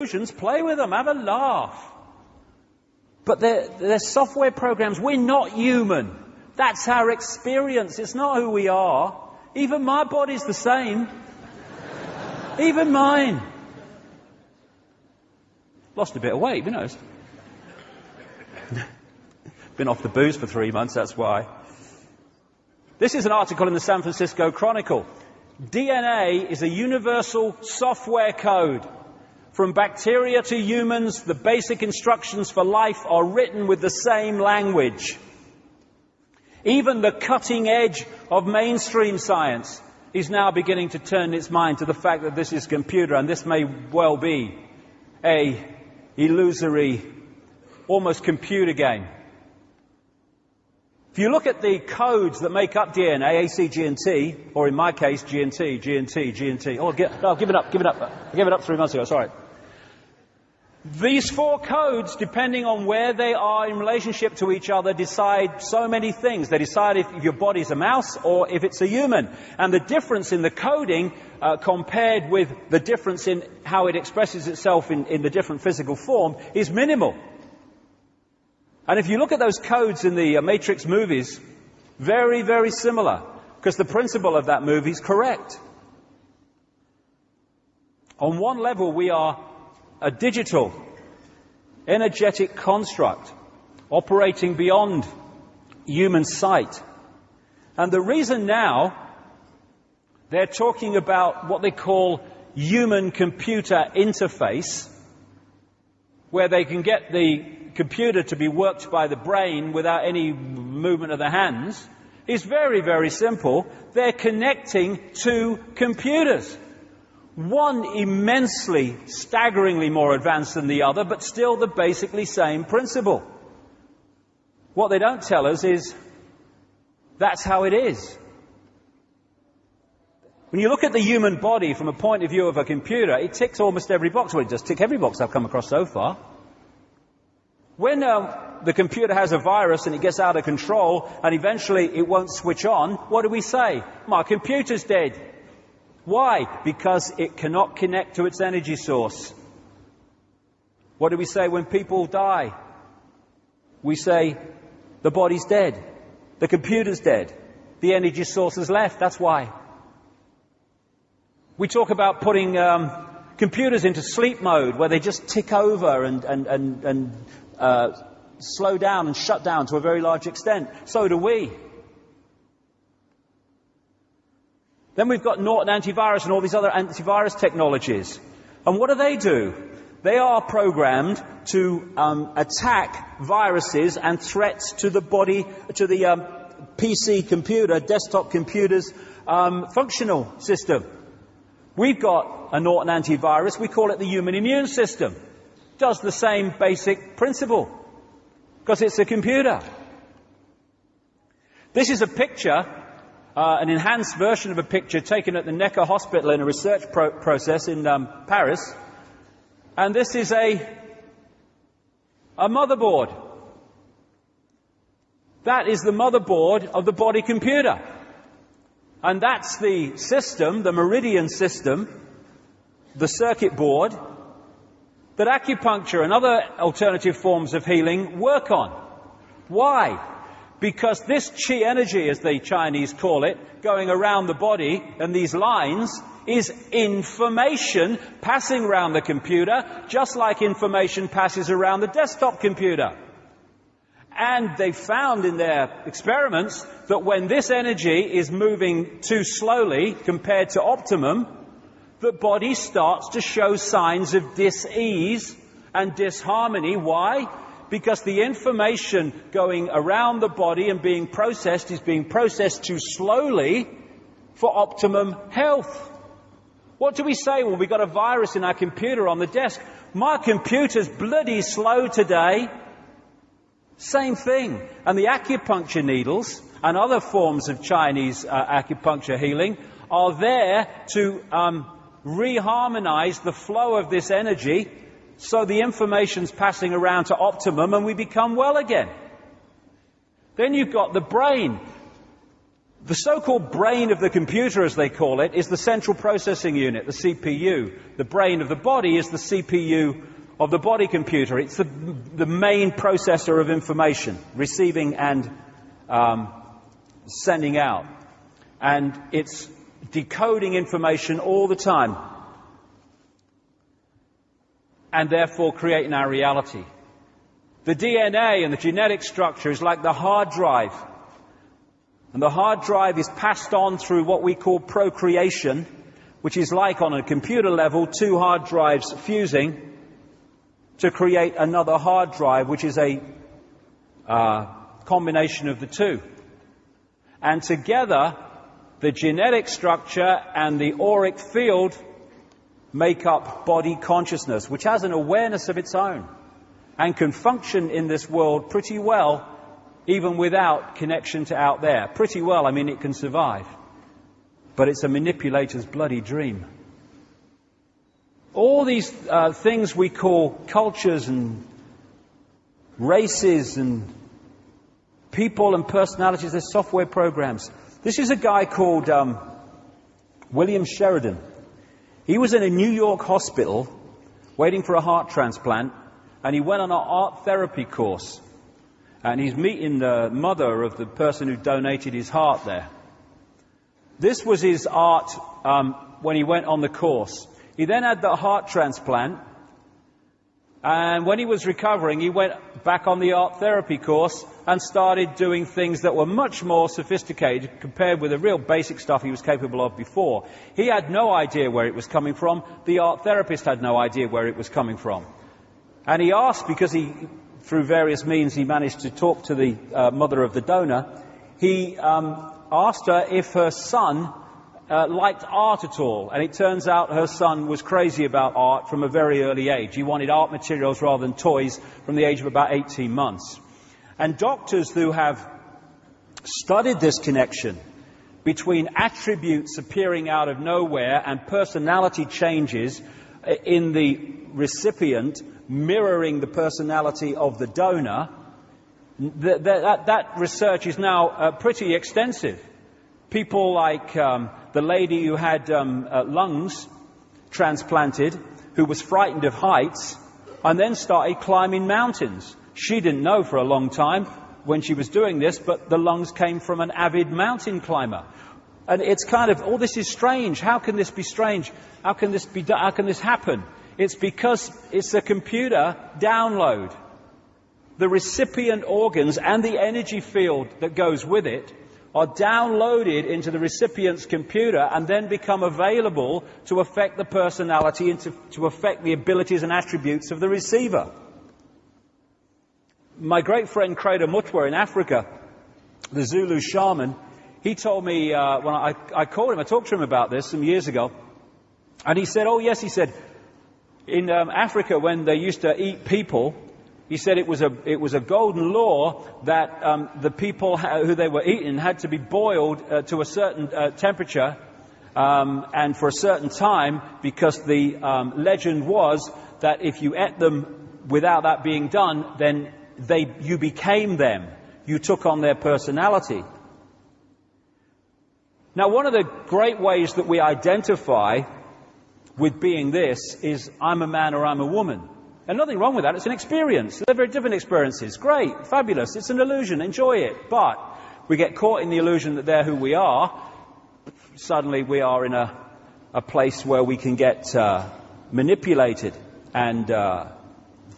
illusions, play with them, have a laugh. But they're software programs. We're not human. That's our experience. It's not who we are. Even my body's the same. Even mine. Lost a bit of weight, you know. Been off the booze for 3 months, that's why. This is an article in the San Francisco Chronicle. DNA is a universal software code. From bacteria to humans, the basic instructions for life are written with the same language. Even the cutting edge of mainstream science is now beginning to turn its mind to the fact that this is a computer, and this may well be a illusory, almost computer game. If you look at the codes that make up DNA, A, C, G, and T, or in my case, G and T, G and T, G and T. Oh, I've given up. I gave it up 3 months ago, sorry. These 4 codes, depending on where they are in relationship to each other, decide so many things. They decide if your body's a mouse or if it's a human. And the difference in the coding, compared with the difference in how it expresses itself in the different physical form, is minimal. And if you look at those codes in the Matrix movies, very, very similar, because the principle of that movie is correct. On one level, we are a digital, energetic construct operating beyond human sight. And the reason now they're talking about what they call human-computer interface, where they can get the computer to be worked by the brain without any movement of the hands, is very, very simple. They're connecting 2 computers. One immensely, staggeringly more advanced than the other, but still the basically same principle. What they don't tell us is that's how it is. When you look at the human body from a point of view of a computer, it ticks almost every box. Well, it does tick every box I've come across so far. When the computer has a virus and it gets out of control and eventually it won't switch on, what do we say? My computer's dead. Why? Because it cannot connect to its energy source. What do we say when people die? We say, the body's dead. The computer's dead. The energy source is left. That's why. We talk about putting computers into sleep mode, where they just tick over and slow down and shut down to a very large extent. So do we. Then we've got Norton antivirus and all these other antivirus technologies. And what do? They are programmed to attack viruses and threats to the body, to the PC computer, desktop computer's functional system. We've got a Norton antivirus. We call it the human immune system. Does the same basic principle, because it's a computer. This is a picture, an enhanced version of a picture taken at the Necker Hospital in a research process in Paris. And this is a motherboard. That is the motherboard of the body computer. And that's the system, the meridian system, the circuit board, that acupuncture and other alternative forms of healing work on. Why? Because this chi energy, as the Chinese call it, going around the body and these lines, is information passing around the computer, just like information passes around the desktop computer. And they found in their experiments that when this energy is moving too slowly compared to optimum, the body starts to show signs of dis-ease and disharmony. Why? Because the information going around the body and being processed is being processed too slowly for optimum health. What do we say when we've got a virus in our computer on the desk? My computer's bloody slow today. Same thing. And the acupuncture needles and other forms of Chinese acupuncture healing are there to reharmonize the flow of this energy, so the information's passing around to optimum and we become well again. Then you've got the brain. The so-called brain of the computer, as they call it, is the central processing unit, the CPU. The brain of the body is the CPU of the body computer. It's the main processor of information, receiving and sending out. And it's decoding information all the time, and therefore creating our reality. The DNA and the genetic structure is like the hard drive. And the hard drive is passed on through what we call procreation, which is like, on a computer level, two hard drives fusing to create another hard drive, which is a combination of the two. And together, the genetic structure and the auric field make up body consciousness, which has an awareness of its own and can function in this world pretty well, even without connection to out there. Pretty well, I mean, it can survive. But it's a manipulator's bloody dream. All these things we call cultures and races and people and personalities, they're software programs. This is a guy called William Sheridan. He was in a New York hospital waiting for a heart transplant, and he went on an art therapy course. And he's meeting the mother of the person who donated his heart there. This was his art when he went on the course. He then had the heart transplant, and when he was recovering, he went back on the art therapy course and started doing things that were much more sophisticated compared with the real basic stuff he was capable of before. He had no idea where it was coming from. The art therapist had no idea where it was coming from. And he asked, because through various means, he managed to talk to the mother of the donor. He asked her if her son liked art at all. And it turns out her son was crazy about art from a very early age. He wanted art materials rather than toys from the age of about 18 months. And doctors who have studied this connection between attributes appearing out of nowhere and personality changes in the recipient mirroring the personality of the donor, that research is now pretty extensive. People like the lady who had lungs transplanted, who was frightened of heights, and then started climbing mountains. She didn't know for a long time when she was doing this, but the lungs came from an avid mountain climber. And it's kind of, oh, this is strange. How can this be strange? How can this happen? It's because it's a computer download. The recipient organs and the energy field that goes with it are downloaded into the recipient's computer and then become available to affect the personality and to affect the abilities and attributes of the receiver. My great friend Credo Mutwa in Africa, the Zulu shaman, he told me, when I called him, I talked to him about this some years ago, and he said, oh yes, he said, in Africa, when they used to eat people, he said it was a golden law that the people who they were eating had to be boiled to a certain temperature and for a certain time, because the legend was that if you ate them without that being done, then you became them. You took on their personality. Now, one of the great ways that we identify with being this is I'm a man or I'm a woman. And nothing wrong with that. It's an experience. They're very different experiences. Great, fabulous. It's an illusion. Enjoy it. But we get caught in the illusion that they're who we are. Suddenly we are in a place where we can get manipulated and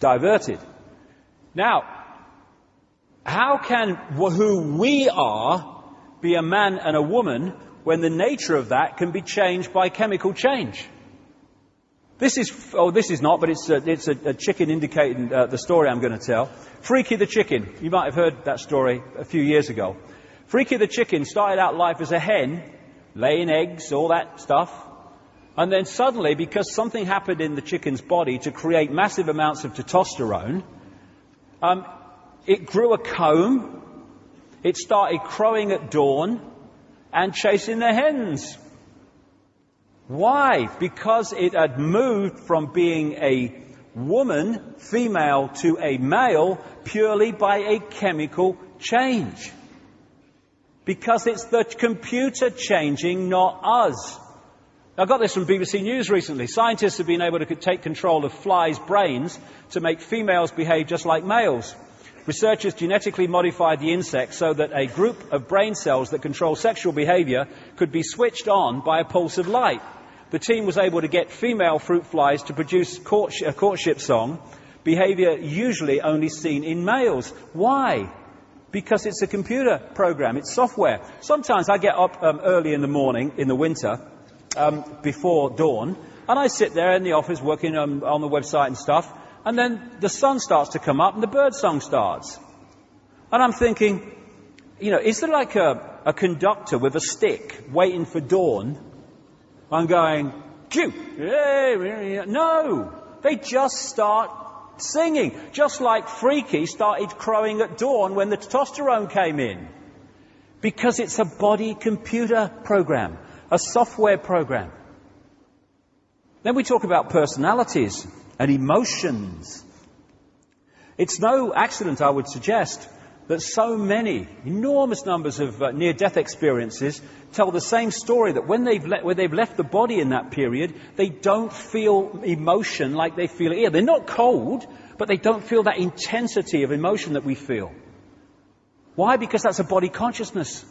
diverted. Now, how can who we are be a man and a woman when the nature of that can be changed by chemical change? This is not, but it's a chicken indicating the story I'm going to tell. Freaky the chicken. You might have heard that story a few years ago. Freaky the chicken started out life as a hen, laying eggs, all that stuff. And then suddenly, because something happened in the chicken's body to create massive amounts of testosterone, it grew a comb, it started crowing at dawn and chasing the hens. Why? Because it had moved from being a woman, female, to a male purely by a chemical change. Because it's the computer changing, not us. I got this from BBC News recently. Scientists have been able to take control of flies' brains to make females behave just like males. Researchers genetically modified the insect so that a group of brain cells that control sexual behavior could be switched on by a pulse of light. The team was able to get female fruit flies to produce a courtship song, behavior usually only seen in males. Why? Because it's a computer program, it's software. Sometimes I get up early in the morning, in the winter, before dawn, and I sit there in the office working on the website and stuff, and then the sun starts to come up and the bird song starts. And I'm thinking, is there like a conductor with a stick waiting for dawn? I'm going, cue! No! They just start singing, just like Freaky started crowing at dawn when the testosterone came in. Because it's a body computer program, a software program. Then we talk about personalities and emotions. It's no accident, I would suggest, that so many, enormous numbers of near-death experiences tell the same story, that when they've left the body in that period, they don't feel emotion like they feel it here. They're not cold, but they don't feel that intensity of emotion that we feel. Why? Because that's a body consciousness.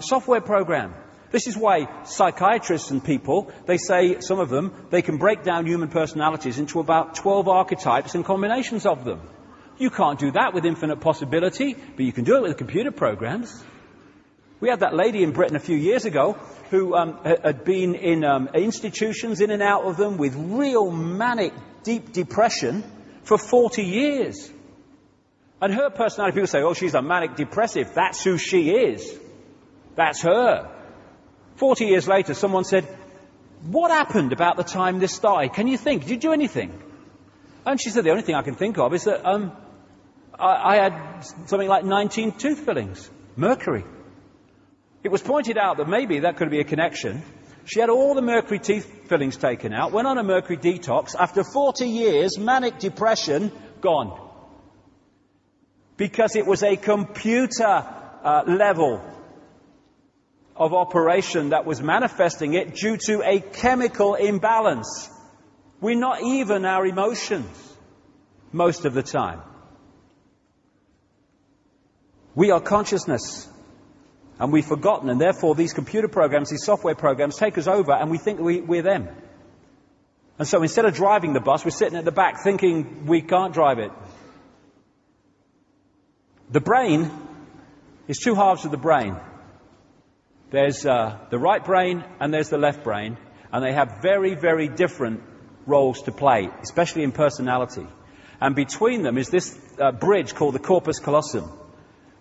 Software program. This is why psychiatrists and people, they say, some of them, they can break down human personalities into about 12 archetypes and combinations of them. You can't do that with infinite possibility, but you can do it with computer programs. We had that lady in Britain a few years ago who had been in institutions, in and out of them, with real manic, deep depression for 40 years. And her personality, people say, oh, she's a manic depressive. That's who she is. That's her. 40 years later, someone said, what happened about the time this started? Can you think? Did you do anything? And she said, the only thing I can think of is that I had something like 19 tooth fillings. Mercury. It was pointed out that maybe that could be a connection. She had all the mercury teeth fillings taken out, went on a mercury detox. After 40 years, manic depression, gone. Because it was a computer level of operation that was manifesting it due to a chemical imbalance. We're not even our emotions most of the time. We are consciousness, and we've forgotten, and therefore these computer programs, these software programs take us over and we think we're them. And so instead of driving the bus, we're sitting at the back thinking we can't drive it. The brain is two halves of the brain. There's the right brain and there's the left brain, and they have very, very different roles to play, especially in personality. And between them is this bridge called the corpus callosum,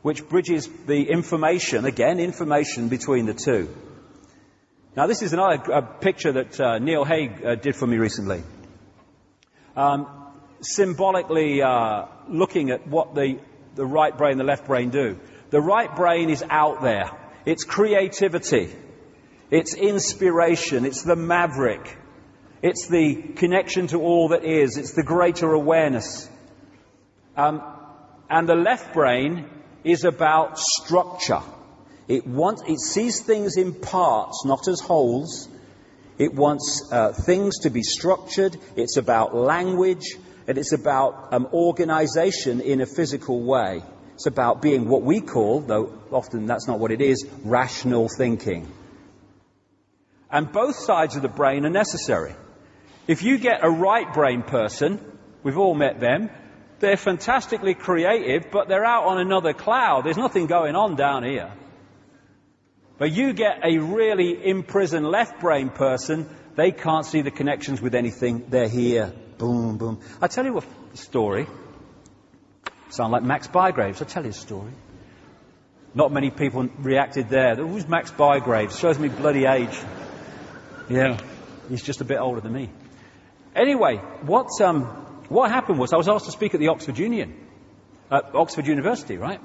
which bridges the information between the two. Now, this is another picture that Neil Haig did for me recently. Symbolically looking at what the right brain and the left brain do. The right brain is out there. It's creativity. It's inspiration. It's the maverick. It's the connection to all that is. It's the greater awareness. And the left brain is about structure. It sees things in parts, not as wholes. It wants things to be structured. It's about language, and it's about organization in a physical way. It's about being what we call, though often that's not what it is, rational thinking. And both sides of the brain are necessary. If you get a right brain person, we've all met them, they're fantastically creative, but they're out on another cloud. There's nothing going on down here. But you get a really imprisoned left brain person, they can't see the connections with anything. They're here. Boom, boom. I'll tell you a story. Sound like Max Bygraves. I'll tell you a story. Not many people reacted there. Who's Max Bygraves? Shows me bloody age. Yeah, he's just a bit older than me. Anyway, what happened was I was asked to speak at the Oxford University, right?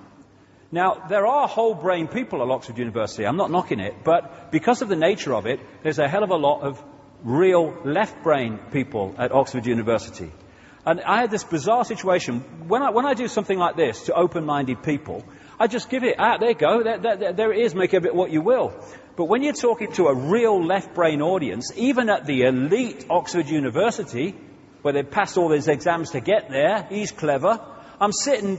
Now, there are whole brain people at Oxford University. I'm not knocking it, but because of the nature of it, there's a hell of a lot of real left brain people at Oxford University. And I had this bizarre situation. When I do something like this to open-minded people, I just give it, there you go, there it is, make of it what you will. But when you're talking to a real left brain audience, even at the elite Oxford University, where they've passed all these exams to get there, he's clever, I'm sitting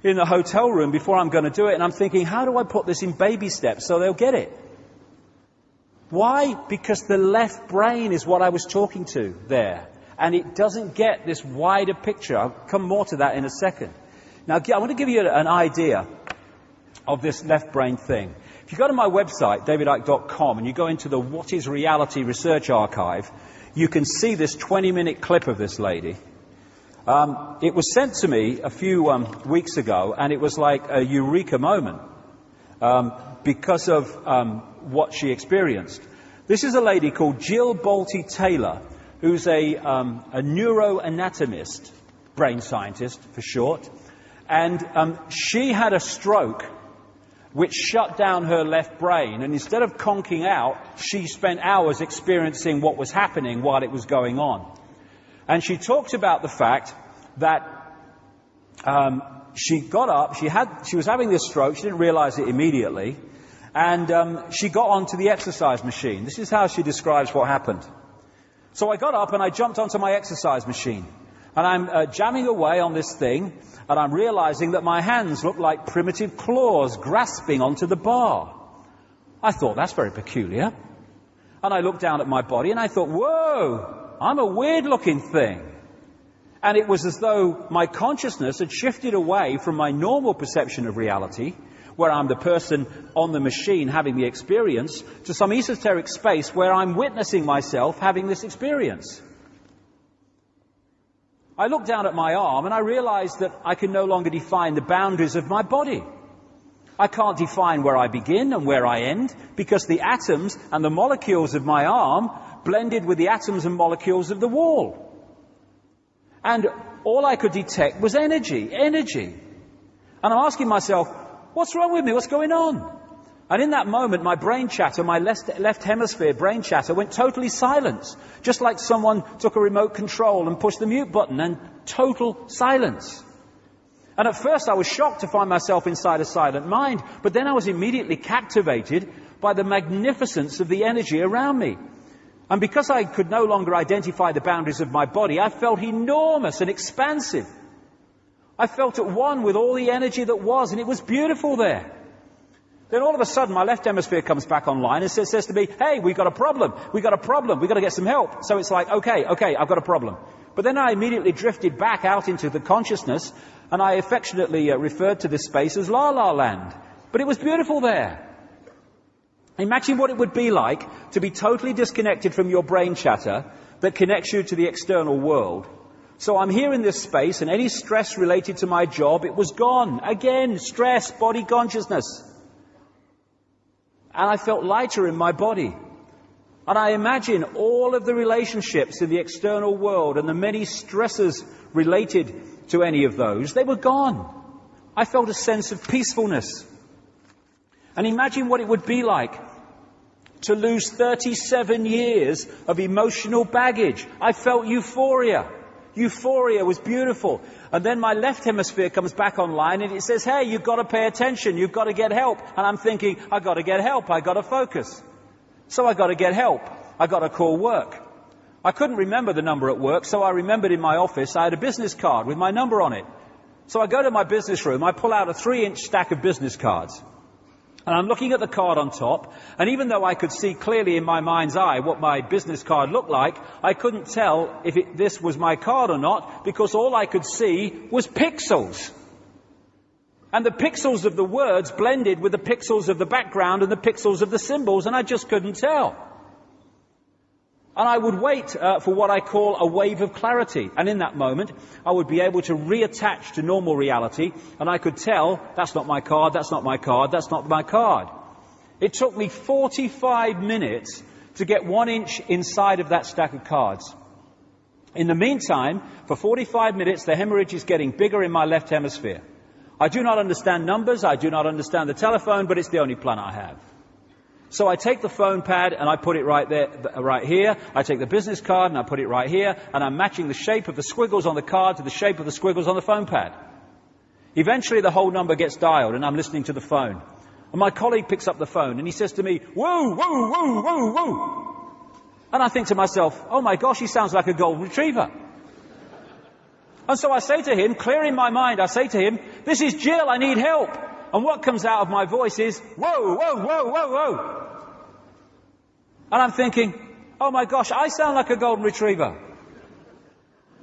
in the hotel room before I'm going to do it, and I'm thinking, how do I put this in baby steps so they'll get it? Why? Because the left brain is what I was talking to there. And it doesn't get this wider picture. I'll come more to that in a second. Now, I want to give you an idea of this left brain thing. If you go to my website, davidicke.com, and you go into the What is Reality Research Archive, you can see this 20-minute clip of this lady. It was sent to me a few weeks ago, and it was like a eureka moment because of what she experienced. This is a lady called Jill Bolte Taylor, who's a neuroanatomist, brain scientist for short, and she had a stroke which shut down her left brain, and instead of conking out, she spent hours experiencing what was happening while it was going on. And she talked about the fact that she got up, she was having this stroke, she didn't realize it immediately, and she got onto the exercise machine. This is how she describes what happened. So I got up and I jumped onto my exercise machine. And I'm jamming away on this thing, and I'm realizing that my hands look like primitive claws grasping onto the bar. I thought, that's very peculiar. And I looked down at my body and I thought, whoa, I'm a weird-looking thing. And it was as though my consciousness had shifted away from my normal perception of reality, where I'm the person on the machine having the experience, to some esoteric space where I'm witnessing myself having this experience. I looked down at my arm and I realized that I can no longer define the boundaries of my body. I can't define where I begin and where I end, because the atoms and the molecules of my arm blended with the atoms and molecules of the wall. And all I could detect was energy. And I'm asking myself, what's wrong with me? What's going on? And in that moment, my brain chatter, my left hemisphere brain chatter went totally silent. Just like someone took a remote control and pushed the mute button, and total silence. And at first I was shocked to find myself inside a silent mind, but then I was immediately captivated by the magnificence of the energy around me. And because I could no longer identify the boundaries of my body, I felt enormous and expansive. I felt at one with all the energy that was, and it was beautiful there. Then all of a sudden, my left hemisphere comes back online and says to me, hey, we've got a problem, we've got to get some help. So it's like, okay, I've got a problem. But then I immediately drifted back out into the consciousness, and I affectionately referred to this space as La La Land. But it was beautiful there. Imagine what it would be like to be totally disconnected from your brain chatter that connects you to the external world. So I'm here in this space, and any stress related to my job, it was gone. Again, stress, body consciousness. And I felt lighter in my body. And I imagine all of the relationships in the external world and the many stresses related to any of those, they were gone. I felt a sense of peacefulness. And imagine what it would be like to lose 37 years of emotional baggage. I felt euphoria. Euphoria was beautiful. And then my left hemisphere comes back online and it says, hey, you've got to pay attention, you've got to get help. And I'm thinking, I've got to get help, I've got to focus. So I've got to get help, I've got to call work. I couldn't remember the number at work, so I remembered in my office I had a business card with my number on it. So I go to my business room, I pull out a 3-inch stack of business cards. And I'm looking at the card on top, and even though I could see clearly in my mind's eye what my business card looked like, I couldn't tell if this was my card or not, because all I could see was pixels. And the pixels of the words blended with the pixels of the background and the pixels of the symbols, and I just couldn't tell. And I would wait for what I call a wave of clarity. And in that moment, I would be able to reattach to normal reality. And I could tell, that's not my card, that's not my card, that's not my card. It took me 45 minutes to get 1 inch inside of that stack of cards. In the meantime, for 45 minutes, the hemorrhage is getting bigger in my left hemisphere. I do not understand numbers, I do not understand the telephone, but it's the only plan I have. So I take the phone pad and I put it right there, right here. I take the business card and I put it right here, and I'm matching the shape of the squiggles on the card to the shape of the squiggles on the phone pad. Eventually the whole number gets dialed and I'm listening to the phone. And my colleague picks up the phone and he says to me, "Whoa, whoa, whoa, whoa, whoa." And I think to myself, oh my gosh, he sounds like a golden retriever. And so I say to him, clear in my mind, I say to him, "This is Jill, I need help." And what comes out of my voice is, "Whoa, whoa, whoa, whoa, whoa." And I'm thinking, oh my gosh, I sound like a golden retriever.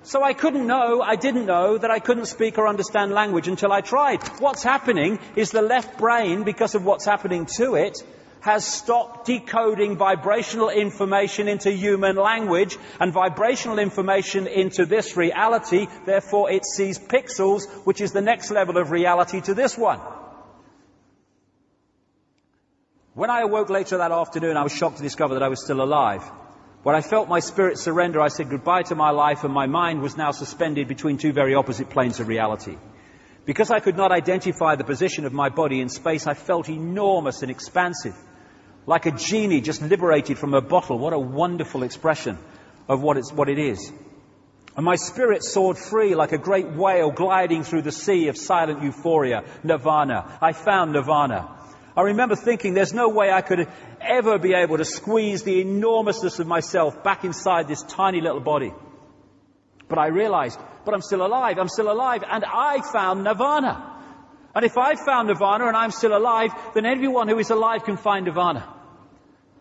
So I didn't know that I couldn't speak or understand language until I tried. What's happening is the left brain, because of what's happening to it, has stopped decoding vibrational information into human language and vibrational information into this reality. Therefore, it sees pixels, which is the next level of reality to this one. When I awoke later that afternoon, I was shocked to discover that I was still alive. When I felt my spirit surrender, I said goodbye to my life, and my mind was now suspended between two very opposite planes of reality. Because I could not identify the position of my body in space, I felt enormous and expansive, like a genie just liberated from a bottle. What a wonderful expression of what it is. And my spirit soared free like a great whale gliding through the sea of silent euphoria, nirvana. I found nirvana. I remember thinking there's no way I could ever be able to squeeze the enormousness of myself back inside this tiny little body. But I realized, but I'm still alive, and I found nirvana. And if I found nirvana and I'm still alive, then everyone who is alive can find nirvana.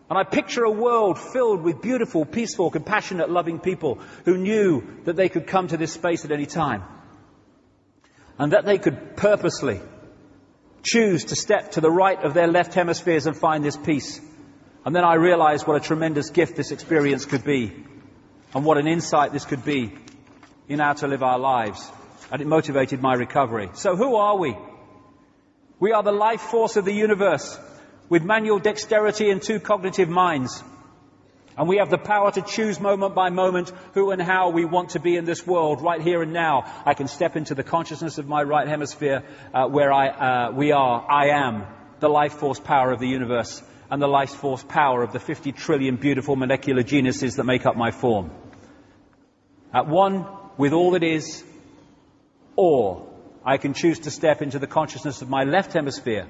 And I picture a world filled with beautiful, peaceful, compassionate, loving people who knew that they could come to this space at any time. And that they could purposely choose to step to the right of their left hemispheres and find this peace. And then I realized what a tremendous gift this experience could be, and what an insight this could be in how to live our lives. And it motivated my recovery. So who are we? We are the life force of the universe, with manual dexterity and two cognitive minds. And we have the power to choose moment by moment who and how we want to be in this world, right here and now. I can step into the consciousness of my right hemisphere where I am the life force power of the universe and the life force power of the 50 trillion beautiful molecular genuses that make up my form. At one with all that is, or I can choose to step into the consciousness of my left hemisphere,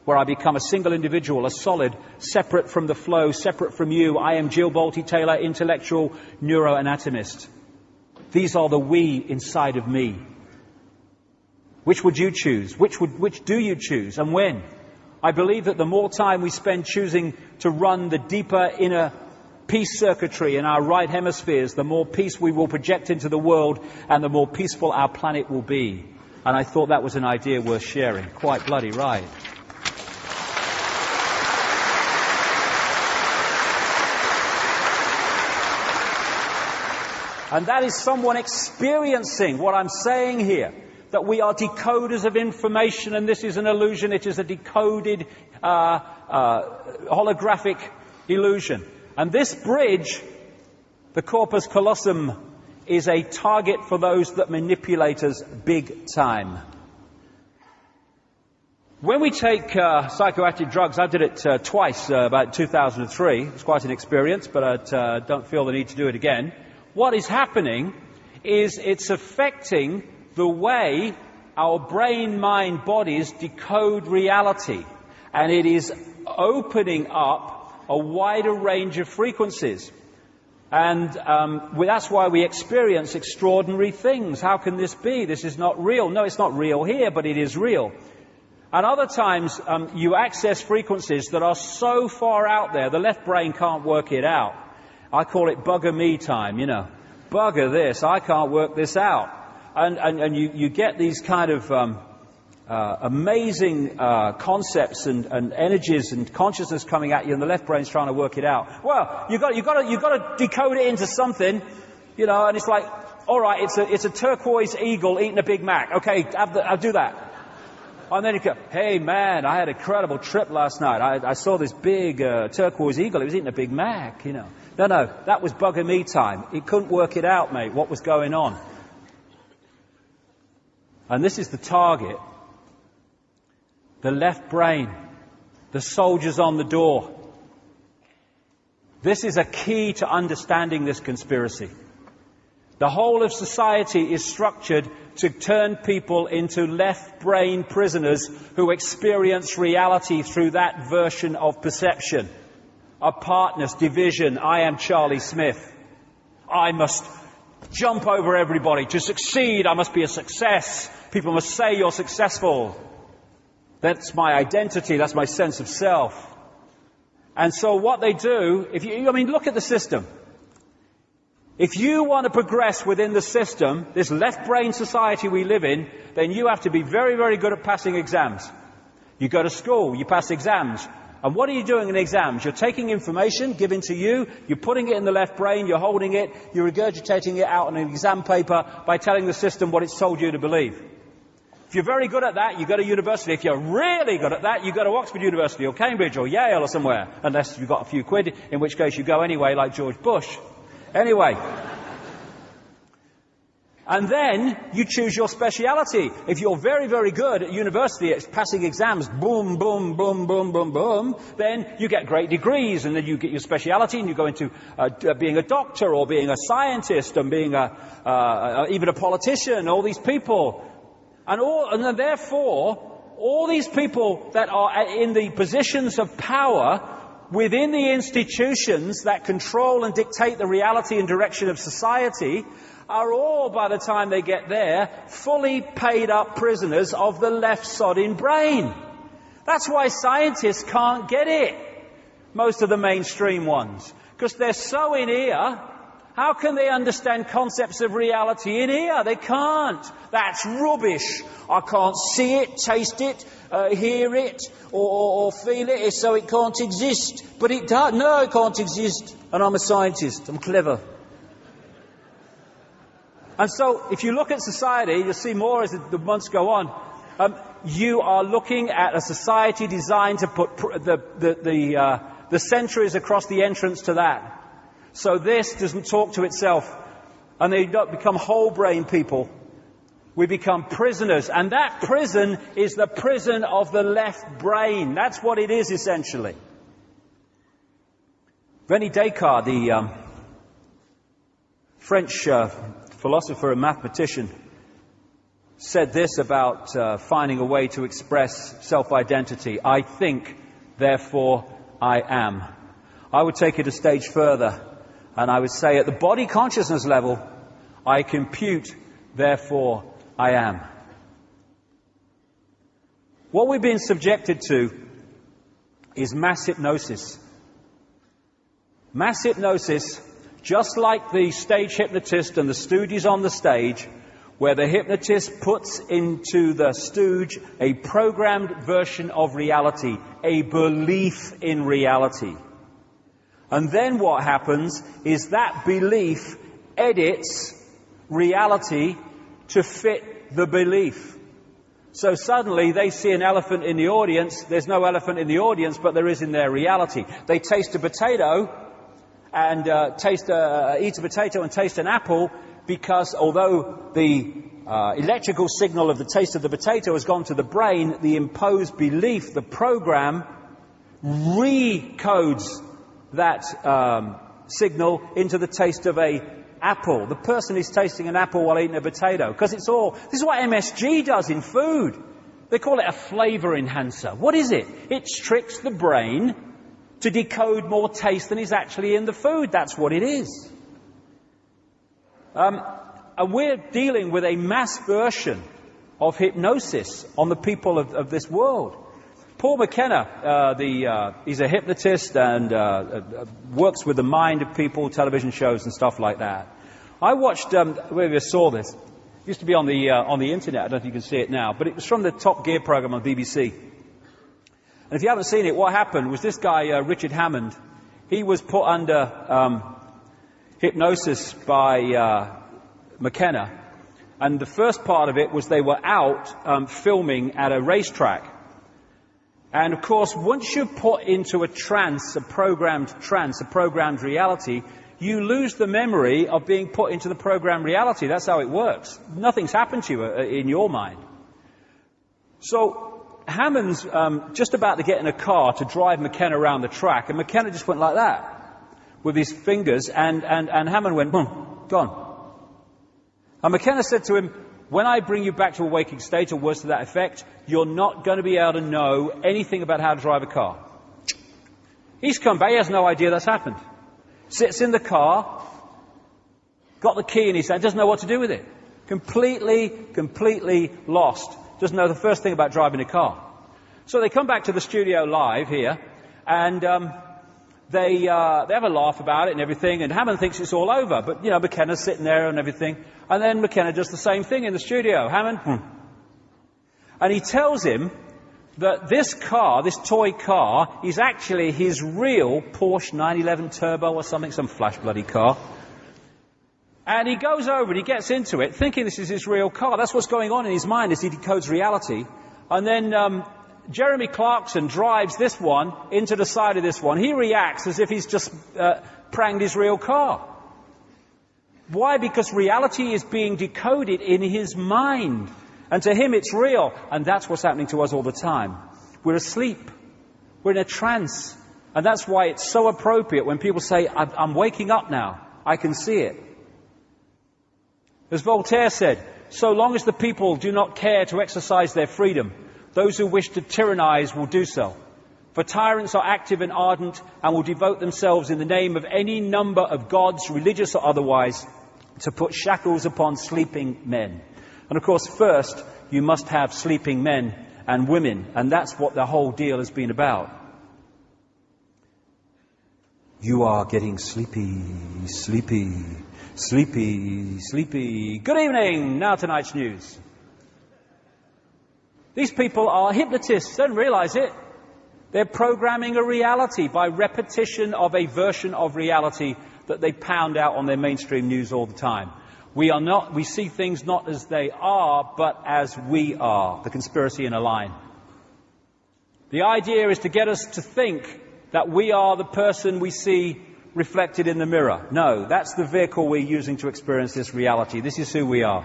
where I become a single individual, a solid, separate from the flow, separate from you. I am Jill Bolte-Taylor, intellectual neuroanatomist. These are the we inside of me. Which would you choose? Which do you choose, and when? I believe that the more time we spend choosing to run the deeper inner peace circuitry in our right hemispheres, the more peace we will project into the world, and the more peaceful our planet will be. And I thought that was an idea worth sharing. Quite bloody right. And that is someone experiencing what I'm saying here, that we are decoders of information, and this is an illusion. It is a decoded holographic illusion. And this bridge, the corpus callosum, is a target for those that manipulate us big time. When we take psychoactive drugs, I did it twice, about 2003. It was quite an experience, but I don't feel the need to do it again. What is happening is it's affecting the way our brain, mind, bodies decode reality. And it is opening up a wider range of frequencies. And that's why we experience extraordinary things. How can this be? This is not real. No, it's not real here, but it is real. And other times you access frequencies that are so far out there, the left brain can't work it out. I call it bugger me time, you know. Bugger this, I can't work this out. And you get these kind of amazing concepts and energies and consciousness coming at you, and the left brain's trying to work it out. Well, you've got to decode it into something, you know, and it's like, all right, it's a turquoise eagle eating a Big Mac. Okay, I'll do that. And then you go, hey man, I had an incredible trip last night. I saw this big turquoise eagle. It was eating a Big Mac, you know. No, that was bugger me time. It couldn't work it out, mate, what was going on. And this is the target. The left brain. The soldiers on the door. This is a key to understanding this conspiracy. The whole of society is structured to turn people into left-brain prisoners who experience reality through that version of perception. Apartness, division, I am Charlie Smith. I must jump over everybody. To succeed, I must be a success. People must say you're successful. That's my identity, that's my sense of self. And so what they do, look at the system. If you want to progress within the system, this left-brain society we live in, then you have to be very, very good at passing exams. You go to school, you pass exams. And what are you doing in exams? You're taking information given to you, you're putting it in the left brain, you're holding it, you're regurgitating it out on an exam paper by telling the system what it's told you to believe. If you're very good at that, you go to university. If you're really good at that, you go to Oxford University or Cambridge or Yale or somewhere. Unless you've got a few quid, in which case you go anyway like George Bush. Anyway. And then you choose your speciality. If you're very, very good at university at passing exams, boom, boom, boom, boom, boom, boom, then you get great degrees, and then you get your speciality, and you go into being a doctor or being a scientist and being even a politician. All these people, and then therefore, all these people that are in the positions of power within the institutions that control and dictate the reality and direction of society are all, by the time they get there, fully paid up prisoners of the left-sodding brain. That's why scientists can't get it, most of the mainstream ones, because they're so in ear. How can they understand concepts of reality in ear? They can't. That's rubbish. I can't see it, taste it, hear it, or feel it, so it can't exist. But it does. No, it can't exist. And I'm a scientist. I'm clever. And so, if you look at society, you'll see more as the months go on. You are looking at a society designed to put the centuries across the entrance to that. So this doesn't talk to itself, and they don't become whole-brain people. We become prisoners, and that prison is the prison of the left brain. That's what it is, essentially. René Descartes, the French philosopher and mathematician, said this about finding a way to express self-identity. I think, therefore I am. I would take it a stage further, and I would say at the body consciousness level, I compute, therefore I am. What we've been subjected to is mass hypnosis. Mass hypnosis, just like the stage hypnotist and the stooges on the stage, where the hypnotist puts into the stooge a programmed version of reality, a belief in reality. And then what happens is that belief edits reality to fit the belief. So suddenly they see an elephant in the audience. There's no elephant in the audience, but there is in their reality. They taste a potato and eat a potato and taste an apple, because although the electrical signal of the taste of the potato has gone to the brain, the imposed belief, the program, recodes that signal into the taste of a apple. The person is tasting an apple while eating a potato, because this is what MSG does in food. They call it a flavor enhancer. What is it? It tricks the brain to decode more taste than is actually in the food. That's what it is. And we're dealing with a mass version of hypnosis on the people of this world. Paul McKenna, he's a hypnotist and works with the mind of people, television shows and stuff like that. I watched, where you saw this, it used to be on the internet, I don't know if you can see it now, but it was from the Top Gear program on BBC. And if you haven't seen it, what happened was this guy, Richard Hammond, he was put under hypnosis by McKenna. And the first part of it was they were out filming at a racetrack. And of course, once you're put into a trance, a programmed reality, you lose the memory of being put into the programmed reality. That's how it works. Nothing's happened to you in your mind. So Hammond's just about to get in a car to drive McKenna around the track, and McKenna just went like that with his fingers, and Hammond went, boom, gone. And McKenna said to him, when I bring you back to a waking state, or words to that effect, you're not going to be able to know anything about how to drive a car. He's come back, he has no idea that's happened. Sits in the car, got the key in his hand, doesn't know what to do with it. Completely lost. Doesn't know the first thing about driving a car. So they come back to the studio live here, and they have a laugh about it and everything, and Hammond thinks it's all over. But, McKenna's sitting there and everything. And then McKenna does the same thing in the studio. Hammond, And he tells him that this car, this toy car, is actually his real Porsche 911 Turbo or something, some flash bloody car. And he goes over and he gets into it, thinking this is his real car. That's what's going on in his mind as he decodes reality. And then Jeremy Clarkson drives this one into the side of this one. He reacts as if he's just pranged his real car. Why? Because reality is being decoded in his mind. And to him it's real. And that's what's happening to us all the time. We're asleep. We're in a trance. And that's why it's so appropriate when people say, I'm waking up now. I can see it. As Voltaire said, so long as the people do not care to exercise their freedom, those who wish to tyrannize will do so. For tyrants are active and ardent and will devote themselves in the name of any number of gods, religious or otherwise, to put shackles upon sleeping men. And of course, first, you must have sleeping men and women, and that's what the whole deal has been about. You are getting sleepy. Good evening. Now tonight's news. These people are hypnotists, don't realize it. They're programming a reality by repetition of a version of reality that they pound out on their mainstream news all the time. We see things not as they are, but as we are. The conspiracy in a line. The idea is to get us to think that we are the person we see reflected in the mirror. No, that's the vehicle we're using to experience this reality. This is who we are.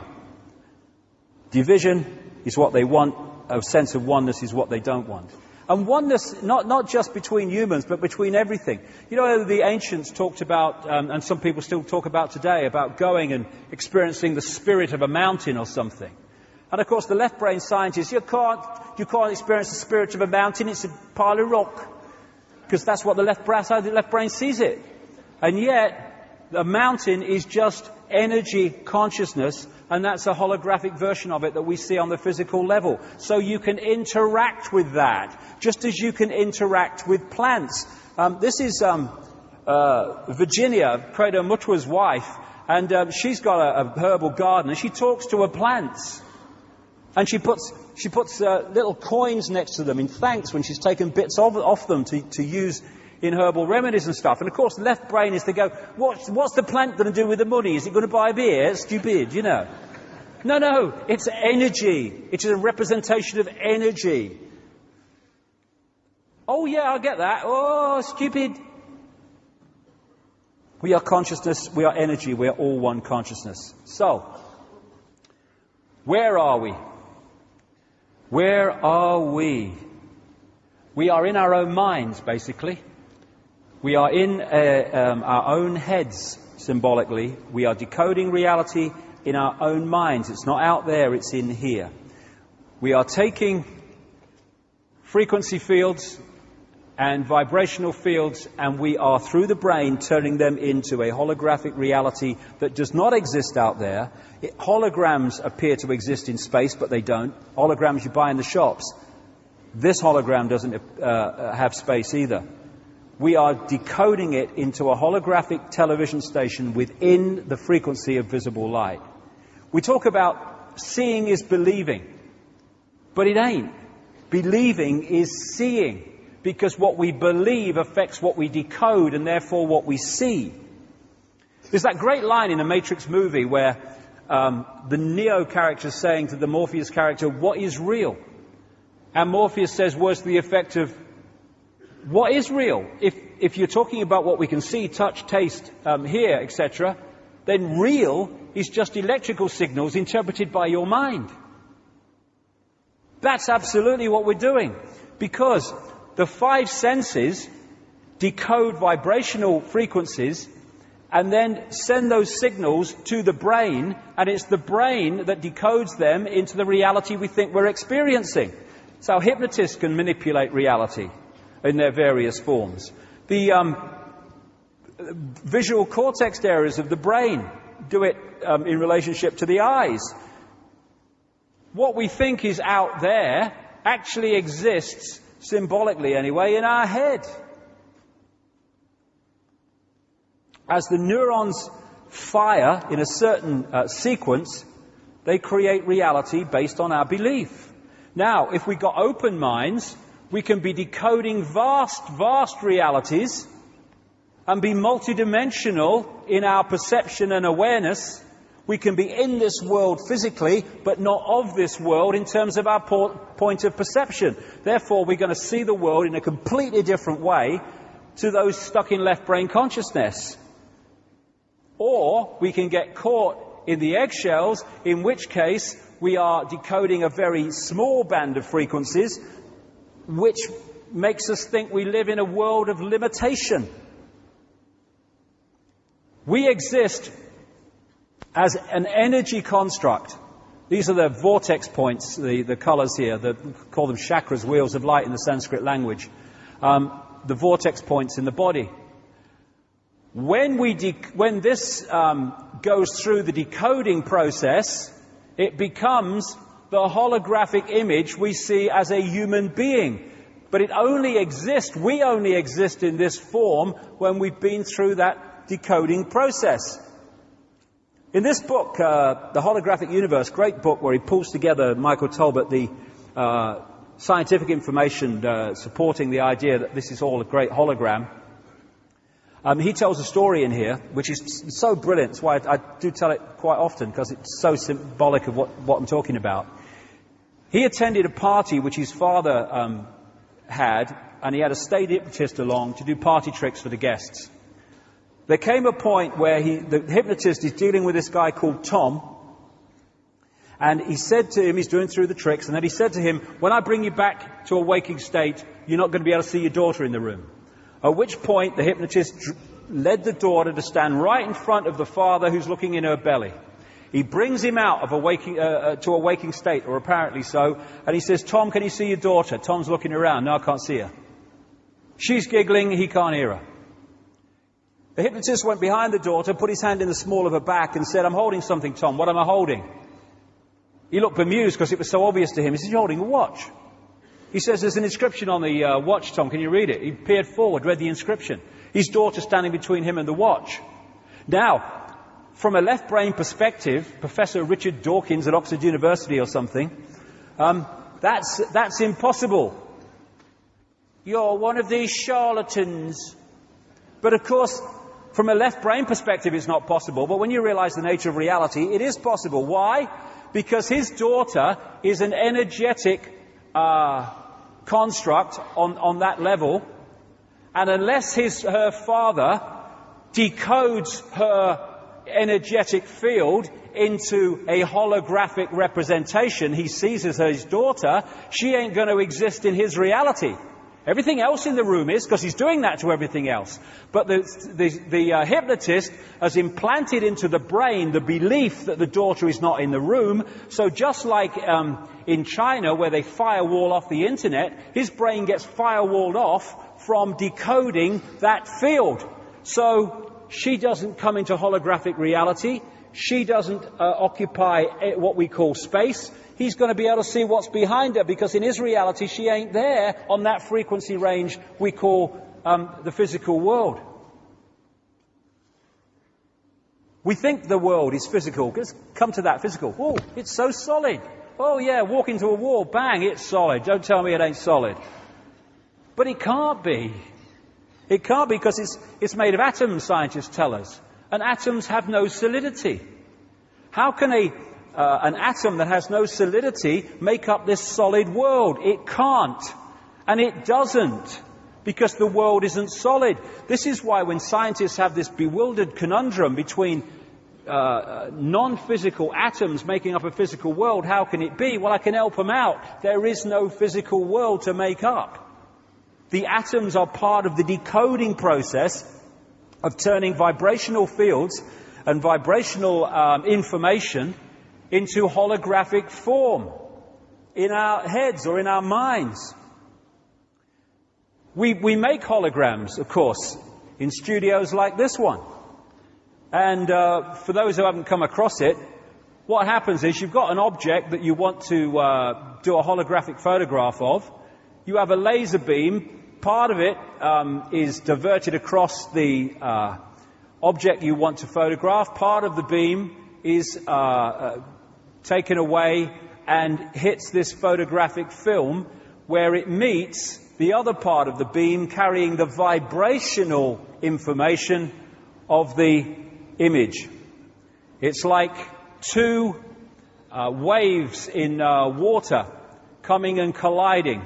Division is what they want. A sense of oneness is what they don't want. And oneness, not just between humans, but between everything. The ancients talked about, and some people still talk about today, about going and experiencing the spirit of a mountain or something. And of course, the left-brain scientists, you can't experience the spirit of a mountain, it's a pile of rock. Because that's what the left brain sees it. And yet, a mountain is just energy consciousness, and that's a holographic version of it that we see on the physical level. So you can interact with that, just as you can interact with plants. This is Virginia, Credo Mutwa's wife, and she's got a herbal garden, and she talks to her plants. And she puts little coins next to them in thanks when she's taken bits off them to use in herbal remedies and stuff. And of course, the left brain is to go, what's the plant going to do with the money? Is it going to buy beer? Stupid, No, it's energy. It's a representation of energy. Oh yeah, I get that. Oh, stupid. We are consciousness, we are energy, we are all one consciousness. So, where are we? Where are we? We are in our own minds, basically. We are in our own heads, symbolically. We are decoding reality in our own minds. It's not out there, it's in here. We are taking frequency fields and vibrational fields, and we are, through the brain, turning them into a holographic reality that does not exist out there. Holograms appear to exist in space, but they don't. Holograms you buy in the shops. This hologram doesn't have space either. We are decoding it into a holographic television station within the frequency of visible light. We talk about seeing is believing, but it ain't. Believing is seeing, because what we believe affects what we decode and therefore what we see. There's that great line in a Matrix movie where the Neo character is saying to the Morpheus character, what is real? And Morpheus says words to the effect of, what is real? If you're talking about what we can see, touch, taste, hear, etc., then real is just electrical signals interpreted by your mind. That's absolutely what we're doing, because the five senses decode vibrational frequencies and then send those signals to the brain, and it's the brain that decodes them into the reality we think we're experiencing. So hypnotists can manipulate reality in their various forms. The visual cortex areas of the brain do it in relationship to the eyes. What we think is out there actually exists, symbolically anyway, in our head. As the neurons fire in a certain sequence, they create reality based on our belief. Now, if we've got open minds, we can be decoding vast, vast realities and be multidimensional in our perception and awareness. We can be in this world physically, but not of this world in terms of our point of perception. Therefore, we're going to see the world in a completely different way to those stuck in left brain consciousness. Or we can get caught in the eggshells, in which case we are decoding a very small band of frequencies, which makes us think we live in a world of limitation. We exist as an energy construct. These are the vortex points, the colours here, call them chakras, wheels of light in the Sanskrit language. The vortex points in the body. When this goes through the decoding process, it becomes the holographic image we see as a human being. But we only exist in this form when we've been through that decoding process. In this book, The Holographic Universe, great book where he pulls together, Michael Talbot, the scientific information supporting the idea that this is all a great hologram. He tells a story in here which is so brilliant. That's why I do tell it quite often, because it's so symbolic of what I'm talking about. He attended a party which his father had, and he had a state hypnotist along to do party tricks for the guests. There came a point where the hypnotist is dealing with this guy called Tom, and he said to him, he's doing through the tricks, and then he said to him, when I bring you back to a waking state, you're not going to be able to see your daughter in the room. At which point the hypnotist led the daughter to stand right in front of the father who's looking in her belly. He brings him out of to a waking state, or apparently so, and he says, Tom, can you see your daughter? Tom's looking around. No, I can't see her. She's giggling. He can't hear her. The hypnotist went behind the daughter, put his hand in the small of her back and said, I'm holding something, Tom. What am I holding? He looked bemused because it was so obvious to him. He said, you're holding a watch. He says, there's an inscription on the watch, Tom. Can you read it? He peered forward, read the inscription. His daughter standing between him and the watch. Now, from a left brain perspective, Professor Richard Dawkins at Oxford University or something, that's impossible. You're one of these charlatans. But of course, from a left brain perspective, it's not possible. But when you realize the nature of reality, it is possible. Why? Because his daughter is an energetic construct on that level, and unless her father decodes her energetic field into a holographic representation he sees as his daughter, she ain't going to exist in his reality. Everything else in the room is, because he's doing that to everything else. But the hypnotist has implanted into the brain the belief that the daughter is not in the room. So just like in China, where they firewall off the internet, his brain gets firewalled off from decoding that field. So she doesn't come into holographic reality. She doesn't occupy what we call space. He's going to be able to see what's behind her, because in his reality she ain't there on that frequency range we call the physical world. We think the world is physical. Let's come to that physical. Oh, it's so solid. Oh yeah, walk into a wall, bang, it's solid. Don't tell me it ain't solid. But it can't be. It can't be, because it's made of atoms, scientists tell us. And atoms have no solidity. How can an atom that has no solidity make up this solid world? It can't. And it doesn't, because the world isn't solid. This is why when scientists have this bewildered conundrum between non-physical atoms making up a physical world, how can it be? Well, I can help them out. There is no physical world to make up. The atoms are part of the decoding process of turning vibrational fields and vibrational information into holographic form in our heads or in our minds. We make holograms, of course, in studios like this one. And for those who haven't come across it, what happens is you've got an object that you want to do a holographic photograph of. You have a laser beam. Part of it is diverted across the object you want to photograph. Part of the beam is taken away and hits this photographic film, where it meets the other part of the beam carrying the vibrational information of the image. It's like two waves in water coming and colliding.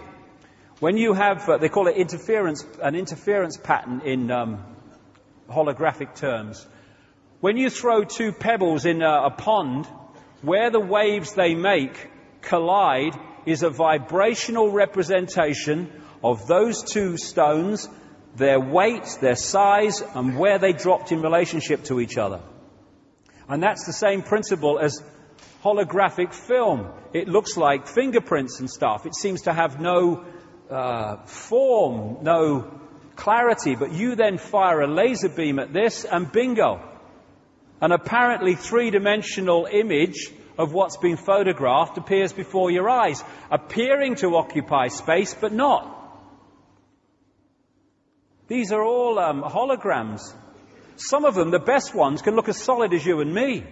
When you have, they call it an interference pattern in holographic terms. When you throw two pebbles in a pond, where the waves they make collide is a vibrational representation of those two stones, their weight, their size, and where they dropped in relationship to each other. And that's the same principle as holographic film. It looks like fingerprints and stuff. It seems to have no form, no clarity, but you then fire a laser beam at this and bingo. An apparently three-dimensional image of what's been photographed appears before your eyes, appearing to occupy space, but not. These are all holograms. Some of them, the best ones, can look as solid as you and me.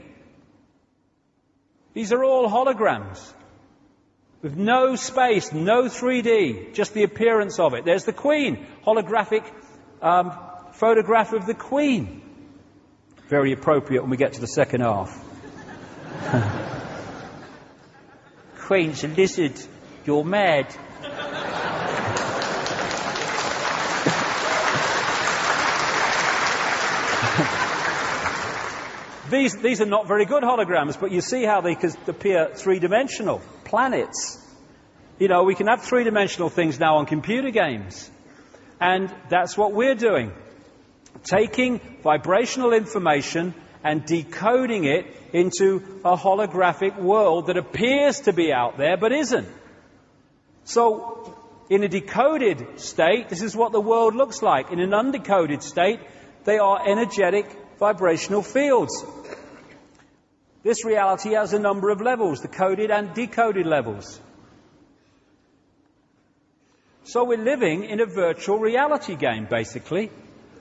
These are all holograms. With no space, no 3D, just the appearance of it. There's the Queen, holographic photograph of the Queen. Very appropriate when we get to the second half. Queen's a lizard. You're mad. These are not very good holograms, but you see how they could appear three-dimensional. Planets. You know, we can have three-dimensional things now on computer games. And that's what we're doing. Taking vibrational information and decoding it into a holographic world that appears to be out there, but isn't. So, in a decoded state, this is what the world looks like. In an undecoded state, they are energetic vibrational fields. This reality has a number of levels, the coded and decoded levels. So we're living in a virtual reality game, basically,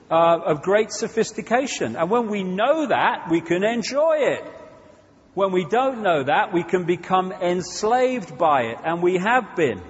of great sophistication. And when we know that, we can enjoy it. When we don't know that, we can become enslaved by it, and we have been.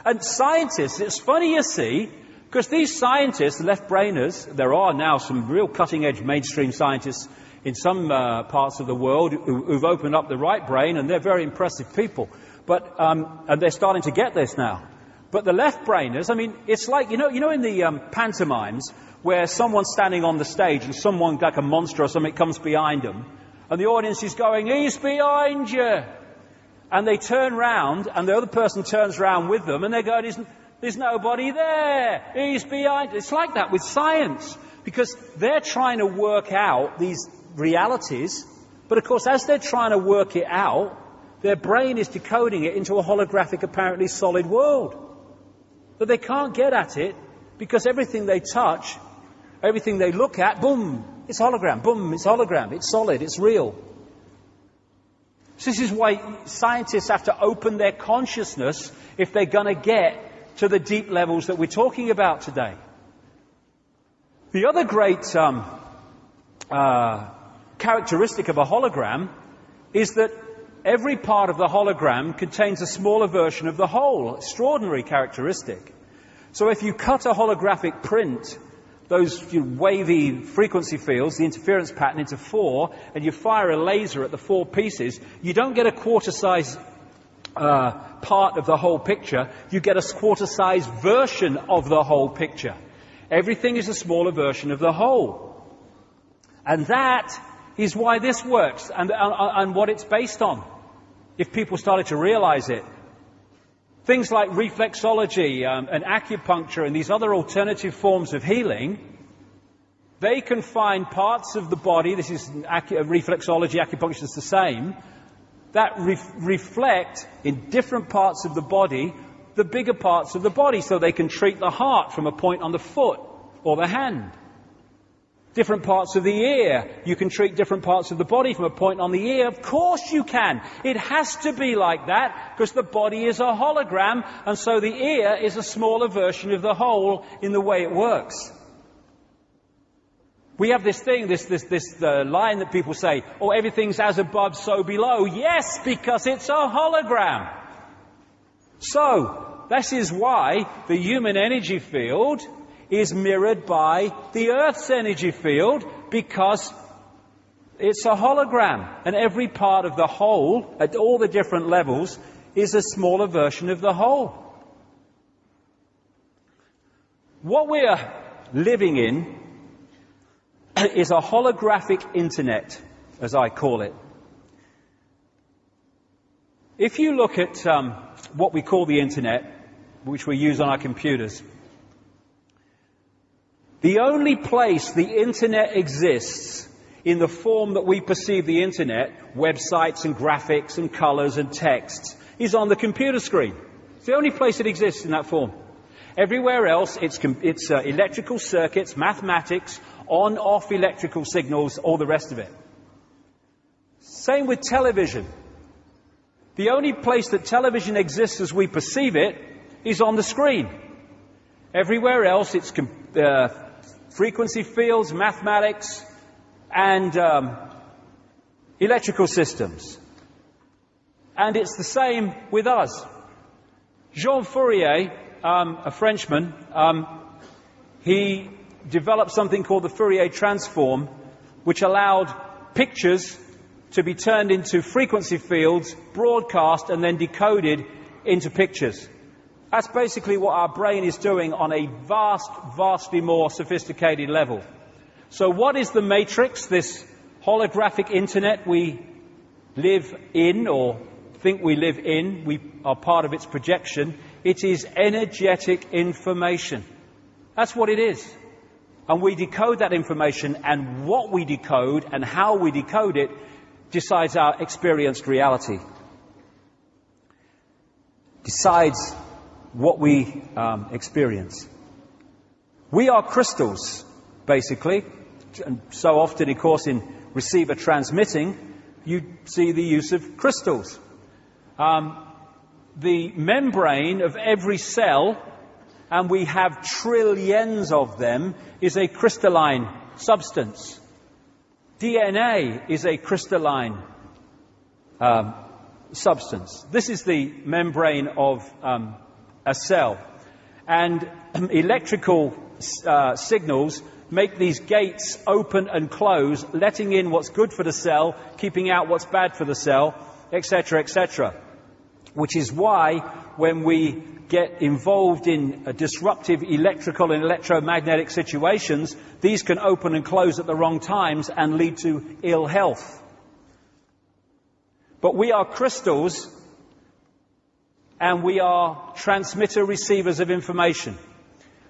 And scientists, it's funny you see, because these scientists, left-brainers, there are now some real cutting-edge mainstream scientists in some parts of the world who've opened up the right brain, and they're very impressive people. But and they're starting to get this now. But the left-brainers, I mean, it's like, you know in the pantomimes where someone's standing on the stage and someone, like a monster or something, comes behind them, and the audience is going, "He's behind you!" And they turn round, and the other person turns round with them, and they're going, "There's nobody there. He's behind." It's like that with science, because they're trying to work out these realities, but of course, as they're trying to work it out, their brain is decoding it into a holographic, apparently solid world. But they can't get at it, because everything they touch, everything they look at, boom, it's hologram, boom, it's hologram, it's solid, it's real. So this is why scientists have to open their consciousness if they're going to get to the deep levels that we're talking about today. The other great characteristic of a hologram is that every part of the hologram contains a smaller version of the whole. Extraordinary characteristic. So if you cut a holographic print, those wavy frequency fields, the interference pattern, into four, and you fire a laser at the four pieces, you don't get a quarter-size part of the whole picture. You get a quarter-size version of the whole picture. Everything is a smaller version of the whole. And that is why this works, and what it's based on, if people started to realize it. Things like reflexology and acupuncture and these other alternative forms of healing, They can find parts of the body, this is reflexology, acupuncture is the same, that reflect in different parts of the body, the bigger parts of the body, so they can treat the heart from a point on the foot or the hand. Different parts of the ear, you can treat different parts of the body from a point on the ear. Of course you can. It has to be like that because the body is a hologram, and so the ear is a smaller version of the whole in the way it works. We have this thing, this line that people say, oh, everything's as above, so below. Yes, because it's a hologram. So, this is why the human energy field is mirrored by the Earth's energy field, because it's a hologram. And every part of the whole, at all the different levels, is a smaller version of the whole. What we are living in is a holographic internet, as I call it. If you look at what we call the internet, which we use on our computers, the only place the internet exists in the form that we perceive the internet, websites and graphics and colors and texts, is on the computer screen. It's the only place it exists in that form. Everywhere else, it's electrical circuits, mathematics, on-off electrical signals, all the rest of it. Same with television. The only place that television exists as we perceive it is on the screen. Everywhere else, it's frequency fields, mathematics, and electrical systems. And it's the same with us. Jean Fourier, a Frenchman, he developed something called the Fourier transform, which allowed pictures to be turned into frequency fields, broadcast, and then decoded into pictures. That's basically what our brain is doing on a vastly more sophisticated level. So what is the matrix, this holographic internet we live in or think we live in? We are part of its projection. It is energetic information. That's what it is. And we decode that information, and what we decode and how we decode it decides our experienced reality. Decides what we experience. We are crystals, basically. And so often, of course, in receiver transmitting, you see the use of crystals. The membrane of every cell, and we have trillions of them, is a crystalline substance. DNA is a crystalline substance. This is the membrane of a cell. And electrical signals make these gates open and close, letting in what's good for the cell, keeping out what's bad for the cell, etc., etc. Which is why when we get involved in disruptive electrical and electromagnetic situations, these can open and close at the wrong times and lead to ill health. But we are crystals, and we are transmitter-receivers of information.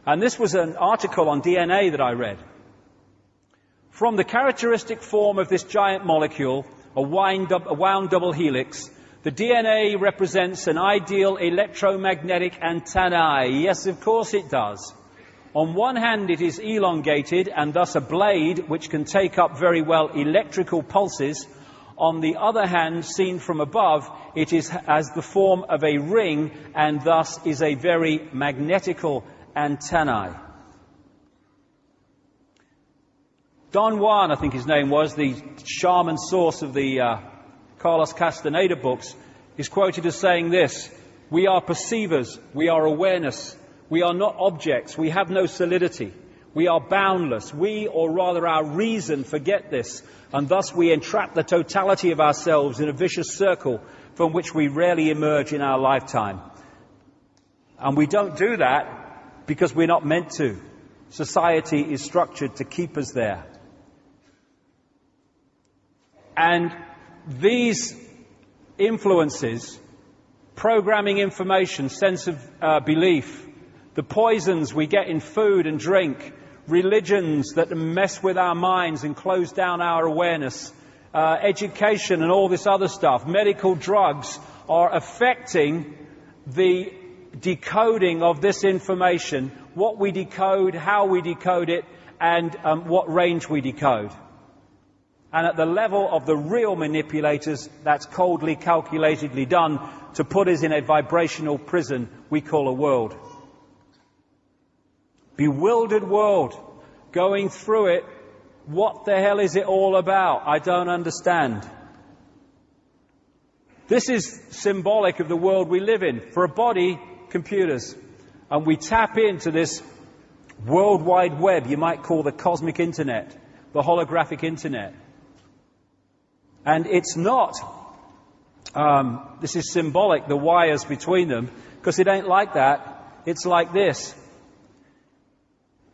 And this was an article on DNA that I read. From the characteristic form of this giant molecule, a wound double helix, the DNA represents an ideal electromagnetic antennae. Yes, of course it does. On one hand, it is elongated and thus a blade which can take up very well electrical pulses. On the other hand, seen from above, it has the form of a ring and thus is a very magnetical antennae. Don Juan, I think his name was, the shaman source of the Carlos Castaneda books, is quoted as saying this: "We are perceivers, we are awareness, we are not objects, we have no solidity, we are boundless, we, or rather our reason, forget this, and thus we entrap the totality of ourselves in a vicious circle from which we rarely emerge in our lifetime." And we don't do that because we're not meant to. Society is structured to keep us there. And these influences, programming information, sense of belief, the poisons we get in food and drink, religions that mess with our minds and close down our awareness, education and all this other stuff, medical drugs are affecting the decoding of this information, what we decode, how we decode it, and what range we decode. And at the level of the real manipulators, that's coldly, calculatedly done to put us in a vibrational prison we call a world. Bewildered world, going through it. What the hell is it all about? I don't understand. This is symbolic of the world we live in. For a body, computers. And we tap into this World Wide Web, you might call the cosmic internet, the holographic internet. And it's not, this is symbolic, the wires between them, because it ain't like that. It's like this.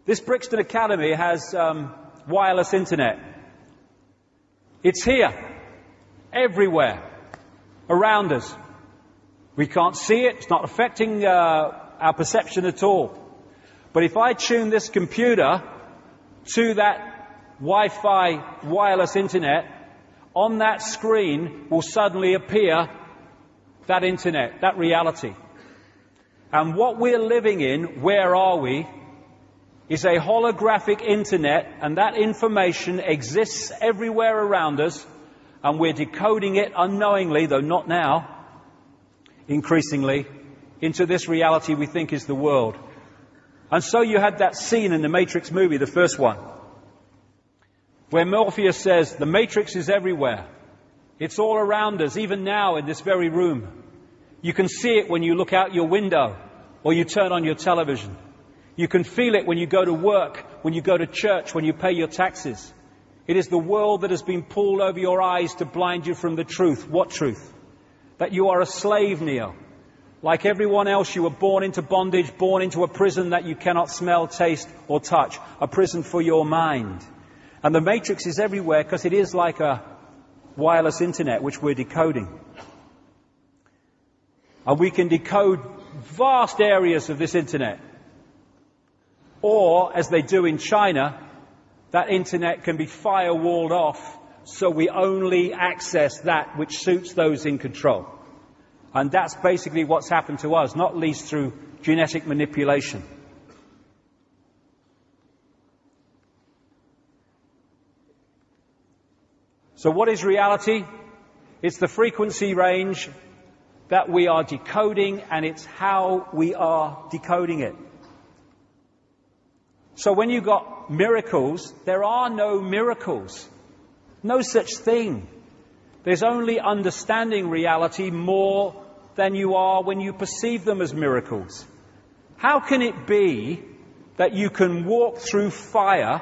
This Brixton Academy has wireless internet. It's here, everywhere, around us. We can't see it. It's not affecting our perception at all. But if I tune this computer to that Wi-Fi wireless internet, on that screen will suddenly appear that internet, that reality. And what we're living in, where are we, is a holographic internet, and that information exists everywhere around us, and we're decoding it unknowingly, though not now, increasingly, into this reality we think is the world. And so you had that scene in the Matrix movie, the first one, where Morpheus says, the Matrix is everywhere. It's all around us, even now in this very room. You can see it when you look out your window or you turn on your television. You can feel it when you go to work, when you go to church, when you pay your taxes. It is the world that has been pulled over your eyes to blind you from the truth. What truth? That you are a slave, Neo. Like everyone else, you were born into bondage, born into a prison that you cannot smell, taste, or touch. A prison for your mind. And the Matrix is everywhere because it is like a wireless internet which we're decoding. And we can decode vast areas of this internet. Or, as they do in China, that internet can be firewalled off so we only access that which suits those in control. And that's basically what's happened to us, not least through genetic manipulation. So what is reality? It's the frequency range that we are decoding, and it's how we are decoding it. So when you got miracles, there are no miracles. No such thing. There's only understanding reality more than you are when you perceive them as miracles. How can it be that you can walk through fire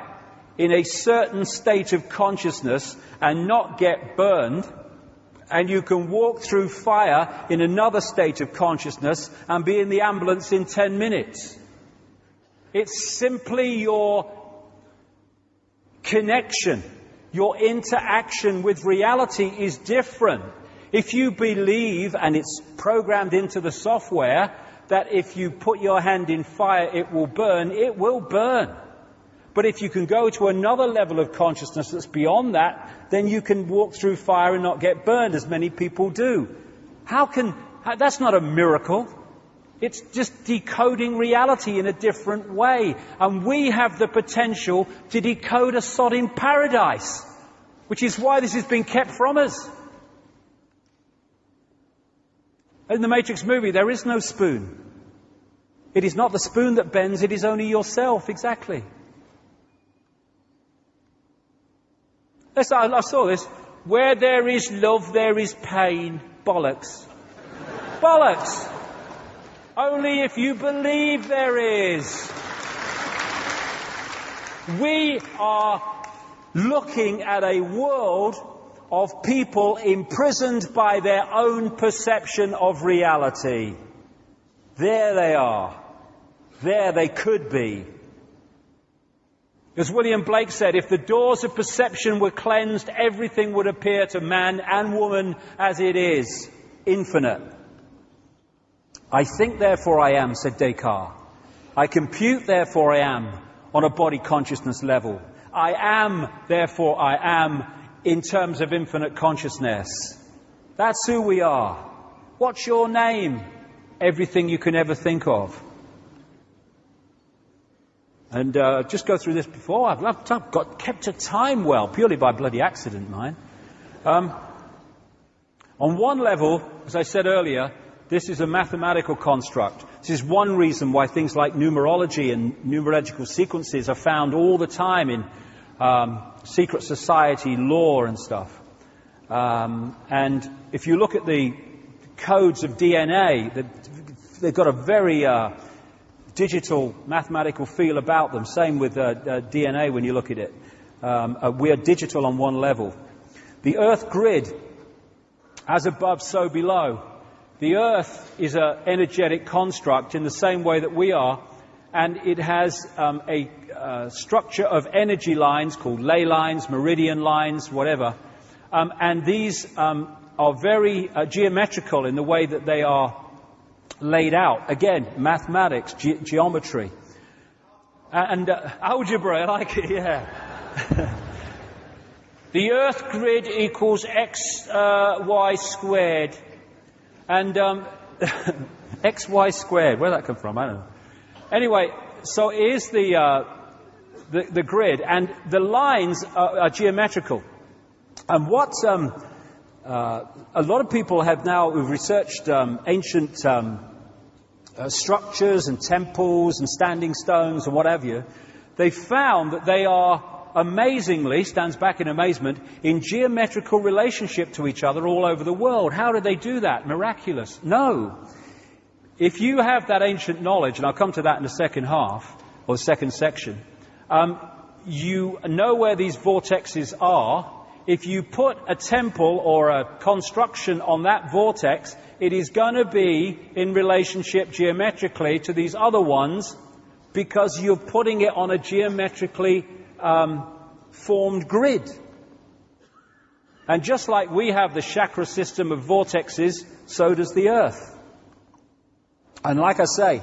in a certain state of consciousness and not get burned, and you can walk through fire in another state of consciousness and be in the ambulance in 10 minutes? It's simply your connection, your interaction with reality is different. If you believe, and it's programmed into the software, that if you put your hand in fire it will burn, it will burn. But if you can go to another level of consciousness that's beyond that, then you can walk through fire and not get burned, as many people do. That's not a miracle. It's just decoding reality in a different way. And we have the potential to decode a sodden paradise, which is why this has been kept from us. In the Matrix movie, there is no spoon. It is not the spoon that bends, it is only yourself, exactly. I saw this. Where there is love, there is pain. Bollocks. Bollocks. Only if you believe there is. We are looking at a world of people imprisoned by their own perception of reality. There they are. There they could be. As William Blake said, if the doors of perception were cleansed, everything would appear to man and woman as it is, infinite. I think, therefore I am, said Descartes. I compute, therefore I am. on a body consciousness level. I am, therefore I am, in terms of infinite consciousness. That's who we are. What's your name? Everything you can ever think of. And just go through this before. I've kept a time well, purely by bloody accident, mine. On one level, as I said earlier, this is a mathematical construct. This is one reason why things like numerology and numerological sequences are found all the time in secret society lore and stuff. And if you look at the codes of DNA, they've got a very digital mathematical feel about them. Same with DNA when you look at it. We are digital on one level. The Earth grid, as above, so below. The Earth is an energetic construct in the same way that we are, and it has a structure of energy lines called ley lines, meridian lines, whatever. And these are very geometrical in the way that they are laid out. Again, mathematics, geometry. And algebra, I like it, yeah. The Earth grid equals x, y squared. And xy squared, where did that come from? I don't know. Anyway, so here's the grid, and the lines are geometrical. And what a lot of people have now, who've researched ancient structures and temples and standing stones and what have you, they found that they are amazingly, stands back in amazement, in geometrical relationship to each other all over the world. How did they do that? Miraculous? No. If you have that ancient knowledge, and I'll come to that in the second half, or the second section, you know where these vortexes are. If you put a temple or a construction on that vortex, it is going to be in relationship geometrically to these other ones, because you're putting it on a geometrically formed grid. And just like we have the chakra system of vortexes, so does the Earth. And like I say,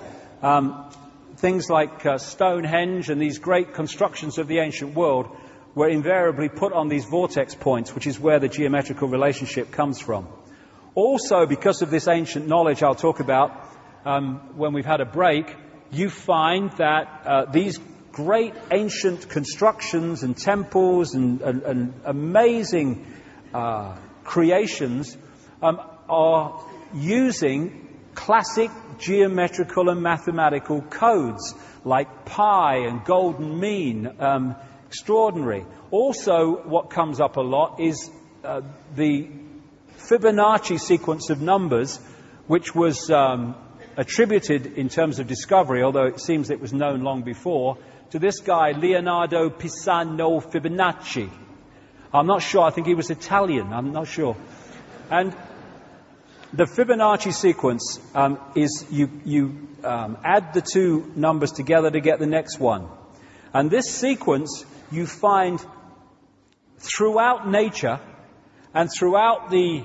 things like Stonehenge and these great constructions of the ancient world were invariably put on these vortex points, which is where the geometrical relationship comes from. Also, because of this ancient knowledge I'll talk about when we've had a break, you find that these great ancient constructions and temples and amazing creations are using classic geometrical and mathematical codes like pi and golden mean. Extraordinary. Also, what comes up a lot is the Fibonacci sequence of numbers, which was attributed in terms of discovery, although it seems it was known long before, to this guy, Leonardo Pisano Fibonacci. I'm not sure. I think he was Italian. I'm not sure. And the Fibonacci sequence is you add the two numbers together to get the next one. And this sequence you find throughout nature and throughout the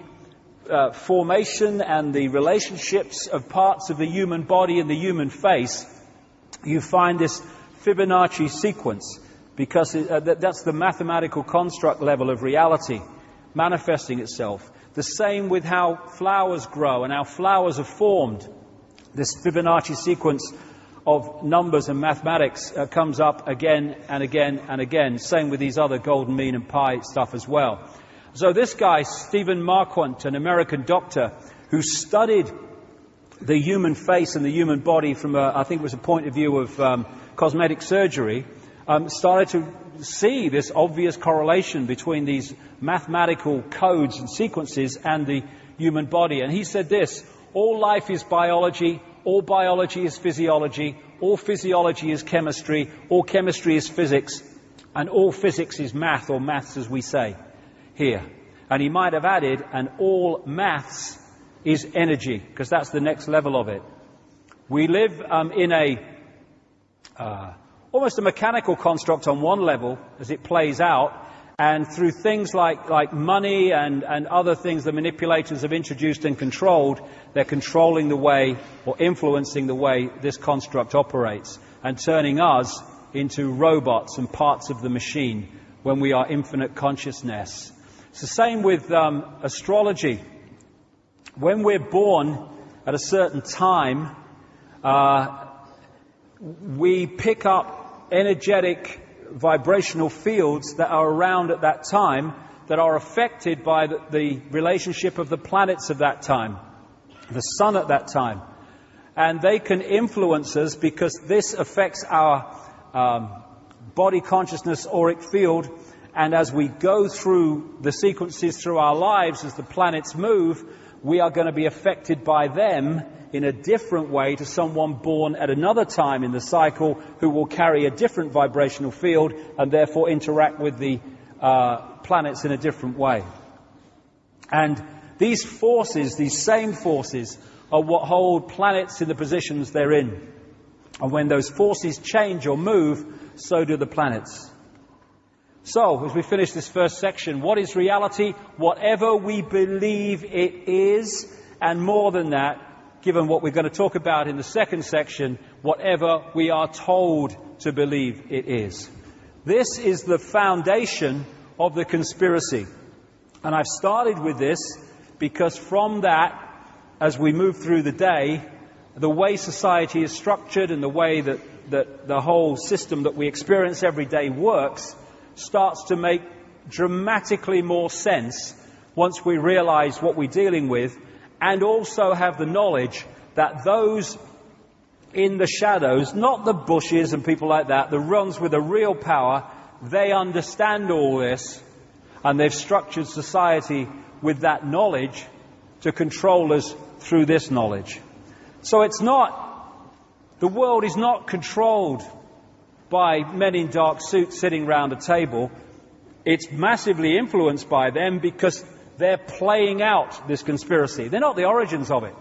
formation and the relationships of parts of the human body and the human face. You find this Fibonacci sequence, because that's the mathematical construct level of reality manifesting itself. The same with how flowers grow and how flowers are formed. This Fibonacci sequence of numbers and mathematics comes up again and again and again. Same with these other golden mean and pi stuff as well. So this guy, Stephen Marquardt, an American doctor who studied the human face and the human body from I think it was a point of view of cosmetic surgery, started to see this obvious correlation between these mathematical codes and sequences and the human body. And he said this: all life is biology, all biology is physiology, all physiology is chemistry, all chemistry is physics, and all physics is math, or maths as we say here. And he might have added, and all maths is energy, because that's the next level of it. We live in almost a mechanical construct on one level as it plays out, and through things like money and other things the manipulators have introduced and controlled, they're controlling the way or influencing the way this construct operates and turning us into robots and parts of the machine when we are infinite consciousness. It's the same with astrology. When we're born at a certain time, we pick up energetic vibrational fields that are around at that time that are affected by the relationship of the planets of that time, the sun at that time. And they can influence us because this affects our body consciousness auric field. And as we go through the sequences through our lives, as the planets move, we are going to be affected by them in a different way to someone born at another time in the cycle who will carry a different vibrational field and therefore interact with the planets in a different way. And these forces, these same forces, are what hold planets in the positions they're in. And when those forces change or move, so do the planets. So, as we finish this first section, what is reality? Whatever we believe it is, and more than that, given what we're going to talk about in the second section, whatever we are told to believe it is. This is the foundation of the conspiracy. And I've started with this because from that, as we move through the day, the way society is structured and the way that the whole system that we experience every day works starts to make dramatically more sense once we realize what we're dealing with, and also have the knowledge that those in the shadows, not the bushes and people like that, the ones with the real power, they understand all this, and they've structured society with that knowledge to control us through this knowledge. So the world is not controlled by men in dark suits sitting round a table. It's massively influenced by them because they're playing out this conspiracy. They're not the origins of it.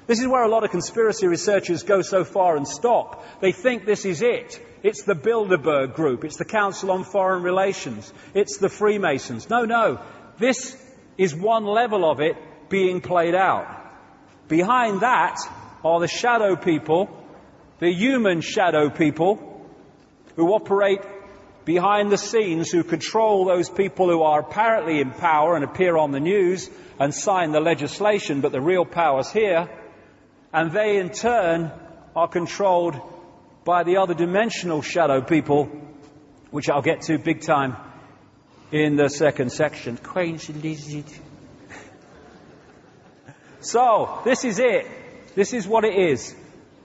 This is where a lot of conspiracy researchers go so far and stop. They think this is it. It's the Bilderberg Group. It's the Council on Foreign Relations. It's the Freemasons. No. This is one level of it being played out. Behind that are the shadow people, the human shadow people, who operate behind the scenes, who control those people who are apparently in power and appear on the news and sign the legislation, but the real power's here. And they, in turn, are controlled by the other dimensional shadow people, which I'll get to big time in the second section. So, this is it. This is what it is.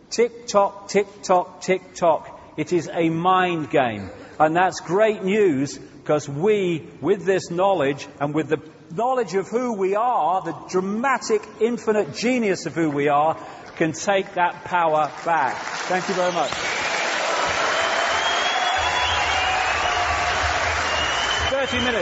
Tick-tock, tick-tock, tick-tock. It is a mind game. And that's great news, because we, with this knowledge and with the knowledge of who we are, the dramatic, infinite genius of who we are, can take that power back. Thank you very much. 30 minutes.